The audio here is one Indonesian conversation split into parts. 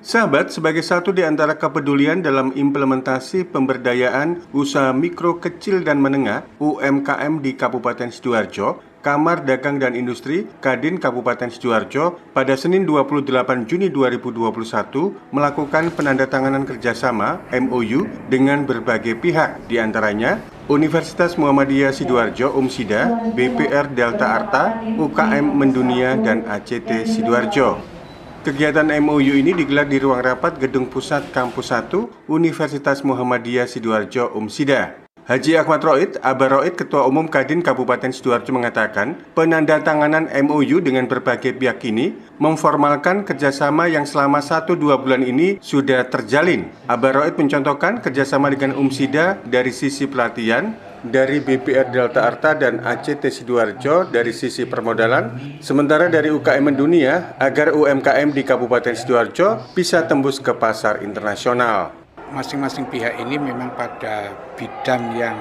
Sahabat, sebagai satu di antara kepedulian dalam implementasi pemberdayaan usaha mikro, kecil, dan menengah (UMKM) di Kabupaten Sidoarjo, Kamar Dagang dan Industri Kadin Kabupaten Sidoarjo pada Senin 28 Juni 2021 melakukan penandatanganan kerjasama (MOU) dengan berbagai pihak, di antaranya Universitas Muhammadiyah Sidoarjo (UMSIDA), BPR Delta Arta, UKM Mendunia, dan ACT Sidoarjo. Kegiatan MOU ini digelar di ruang rapat Gedung Pusat Kampus 1 Universitas Muhammadiyah Sidoarjo (UMSIDA). Haji Ahmad Roid, Aba Roid, Ketua Umum Kadin Kabupaten Sidoarjo mengatakan, penandatanganan MOU dengan berbagai pihak ini memformalkan kerjasama yang selama 1-2 bulan ini sudah terjalin. Aba Roid mencontohkan kerjasama dengan UMSIDA dari sisi pelatihan, dari BPR Delta Arta dan ACT Sidoarjo dari sisi permodalan, sementara dari UKM Mendunia agar UMKM di Kabupaten Sidoarjo bisa tembus ke pasar internasional. Masing-masing pihak ini memang pada bidang yang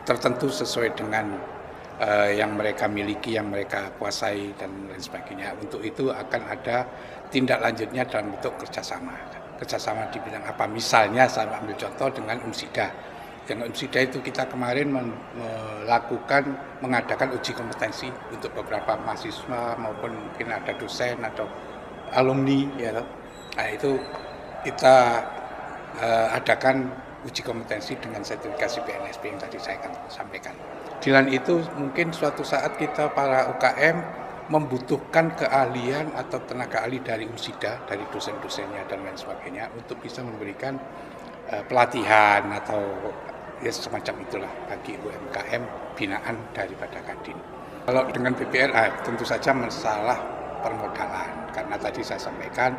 tertentu sesuai dengan yang mereka miliki, yang mereka kuasai dan lain sebagainya. Untuk itu akan ada tindak lanjutnya dalam bentuk kerjasama. Kerjasama di bidang apa? Misalnya saya ambil contoh dengan UMSIDA. Dengan UMSIDA itu kita kemarin mengadakan uji kompetensi untuk beberapa mahasiswa maupun mungkin ada dosen atau alumni. Ya. Nah itu kita adakan uji kompetensi dengan sertifikasi BNSP yang tadi saya akan sampaikan. Di lain itu mungkin suatu saat kita para UKM membutuhkan keahlian atau tenaga ahli dari UMSIDA, dari dosen-dosennya dan lain sebagainya untuk bisa memberikan pelatihan atau ya semacam itulah bagi UMKM binaan daripada Kadin. Kalau dengan BPR tentu saja masalah permodalan, karena tadi saya sampaikan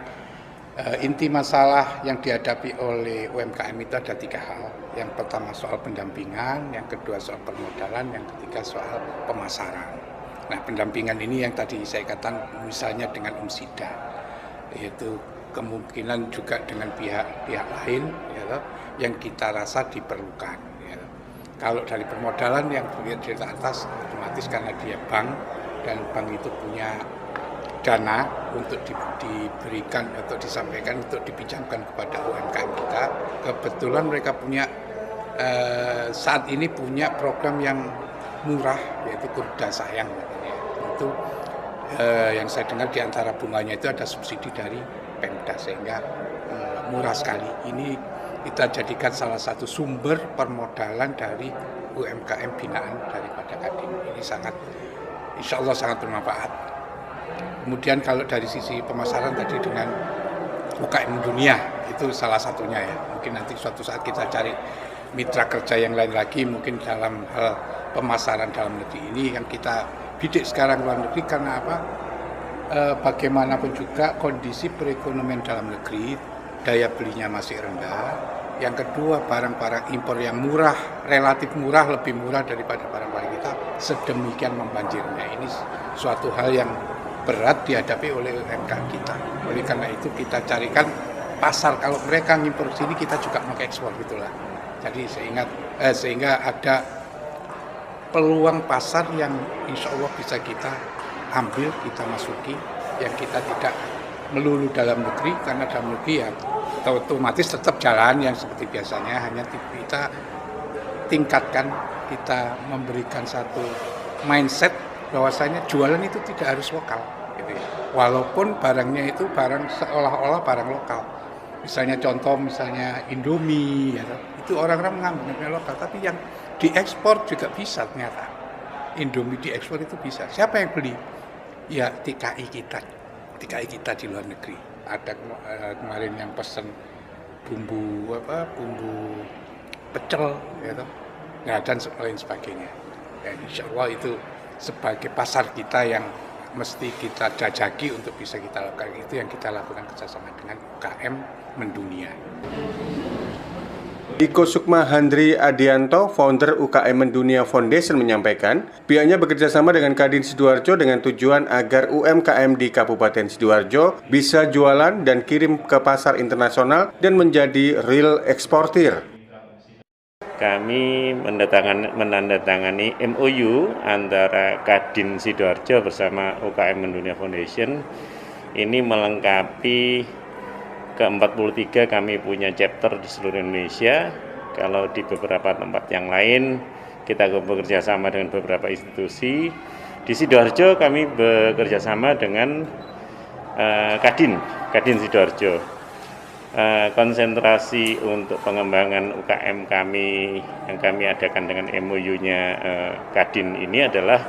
inti masalah yang dihadapi oleh UMKM itu ada 3 hal. Yang pertama soal pendampingan, yang kedua soal permodalan, yang ketiga soal pemasaran. Nah, pendampingan ini yang tadi saya katakan misalnya dengan UMSIDA, yaitu kemungkinan juga dengan pihak lain ya, yang kita rasa diperlukan. Ya. Kalau dari permodalan yang dari atas otomatis karena dia bank dan bank itu punya dana untuk diberikan atau disampaikan untuk dipinjamkan kepada UMKM kita. Kebetulan mereka punya saat ini punya program yang murah yaitu Kurda Sayang. Itu yang saya dengar di antara bunganya itu ada subsidi dari Pemda sehingga murah sekali. Ini kita jadikan salah satu sumber permodalan dari UMKM binaan daripada Kadin. Ini insya Allah sangat bermanfaat. Kemudian kalau dari sisi pemasaran tadi dengan UKM Dunia itu salah satunya ya. Mungkin nanti suatu saat kita cari mitra kerja yang lain lagi mungkin dalam hal pemasaran dalam negeri ini yang kita bidik sekarang luar negeri karena apa? Bagaimanapun juga kondisi perekonomian dalam negeri daya belinya masih rendah. Yang kedua barang-barang impor yang murah, relatif murah, lebih murah daripada barang-barang kita sedemikian membanjirnya. Ini suatu hal yang berat dihadapi oleh UMKM kita. Oleh karena itu kita carikan pasar. Kalau mereka ngimpor sini kita juga mengekspor gitulah. Jadi sehingga ada peluang pasar yang insya Allah bisa kita ambil, kita masuki, yang kita tidak melulu dalam negeri karena dalam negeri ya otomatis tetap jalan yang seperti biasanya, hanya kita tingkatkan, kita memberikan satu mindset bahwasanya jualan itu tidak harus lokal, gitu ya. Walaupun barangnya itu barang seolah-olah barang lokal. Misalnya Indomie, ya, itu orang-orang menganggapnya lokal, tapi yang diekspor juga bisa ternyata. Indomie diekspor itu bisa. Siapa yang beli? Ya TKI kita di luar negeri. Ada kemarin yang pesen bumbu pecel, gitu. Nah, dan lain sebagainya. Dan insya Allah itu sebagai pasar kita yang mesti kita jajaki untuk bisa kita lakukan, itu yang kita lakukan kerjasama dengan UKM Mendunia. Iko Sukma Handri Adianto, founder UKM Mendunia Foundation menyampaikan, pihaknya bekerjasama dengan Kadin Sidoarjo dengan tujuan agar UMKM di Kabupaten Sidoarjo bisa jualan dan kirim ke pasar internasional dan menjadi real eksportir. Kami menandatangani MOU antara Kadin Sidoarjo bersama UKM Mendunia Foundation. Ini melengkapi ke-43 kami punya chapter di seluruh Indonesia. Kalau di beberapa tempat yang lain kita bekerja sama dengan beberapa institusi. Di Sidoarjo kami bekerja sama dengan Kadin Sidoarjo. Konsentrasi untuk pengembangan UKM kami yang kami adakan dengan MOU-nya Kadin ini adalah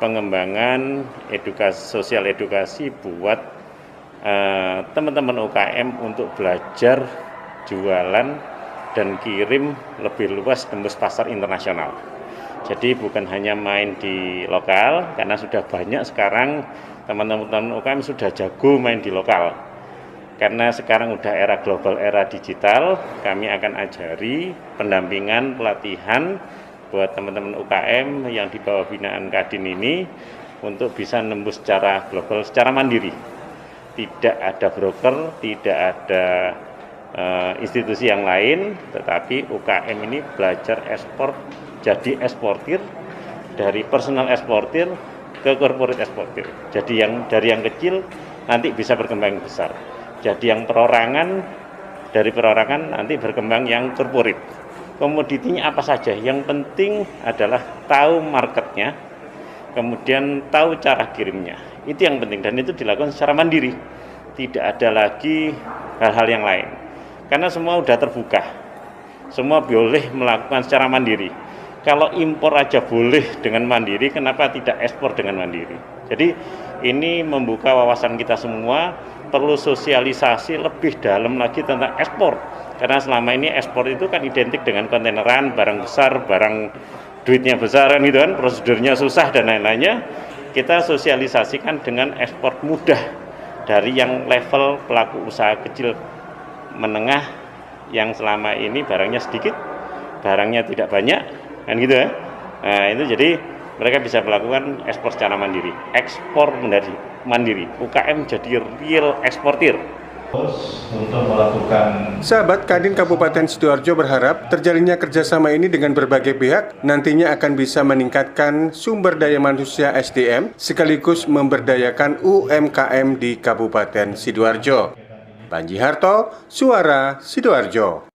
pengembangan sosial edukasi buat teman-teman UKM untuk belajar jualan dan kirim lebih luas tembus pasar internasional. Jadi bukan hanya main di lokal, karena sudah banyak sekarang teman-teman UKM sudah jago main di lokal. Karena sekarang udah era global, era digital, kami akan ajari pendampingan, pelatihan buat teman-teman UKM yang di bawah binaan Kadin ini untuk bisa nembus secara global, secara mandiri. Tidak ada broker, tidak ada institusi yang lain, tetapi UKM ini belajar ekspor, jadi eksportir, dari personal eksportir ke corporate eksportir. Jadi dari yang kecil nanti bisa berkembang besar. Jadi yang perorangan, dari perorangan nanti berkembang yang corporate. Komoditinya apa saja, yang penting adalah tahu marketnya, kemudian tahu cara kirimnya. Itu yang penting, dan itu dilakukan secara mandiri. Tidak ada lagi hal-hal yang lain. Karena semua sudah terbuka. Semua boleh melakukan secara mandiri. Kalau impor aja boleh dengan mandiri, kenapa tidak ekspor dengan mandiri? Jadi ini membuka wawasan kita semua, perlu sosialisasi lebih dalam lagi tentang ekspor. Karena selama ini ekspor itu kan identik dengan kontaineran, barang besar, barang duitnya besar kan gitu kan, prosedurnya susah dan lain-lainnya. Kita sosialisasikan dengan ekspor mudah dari yang level pelaku usaha kecil menengah yang selama ini barangnya sedikit, barangnya tidak banyak, kan gitu ya. Nah itu jadi mereka bisa melakukan ekspor secara mandiri, ekspor mandiri. UKM jadi real eksportir. Untuk melakukan. Sahabat Kadin Kabupaten Sidoarjo berharap terjalinnya kerjasama ini dengan berbagai pihak nantinya akan bisa meningkatkan sumber daya manusia SDM sekaligus memberdayakan UMKM di Kabupaten Sidoarjo. Panji Harto, Suara Sidoarjo.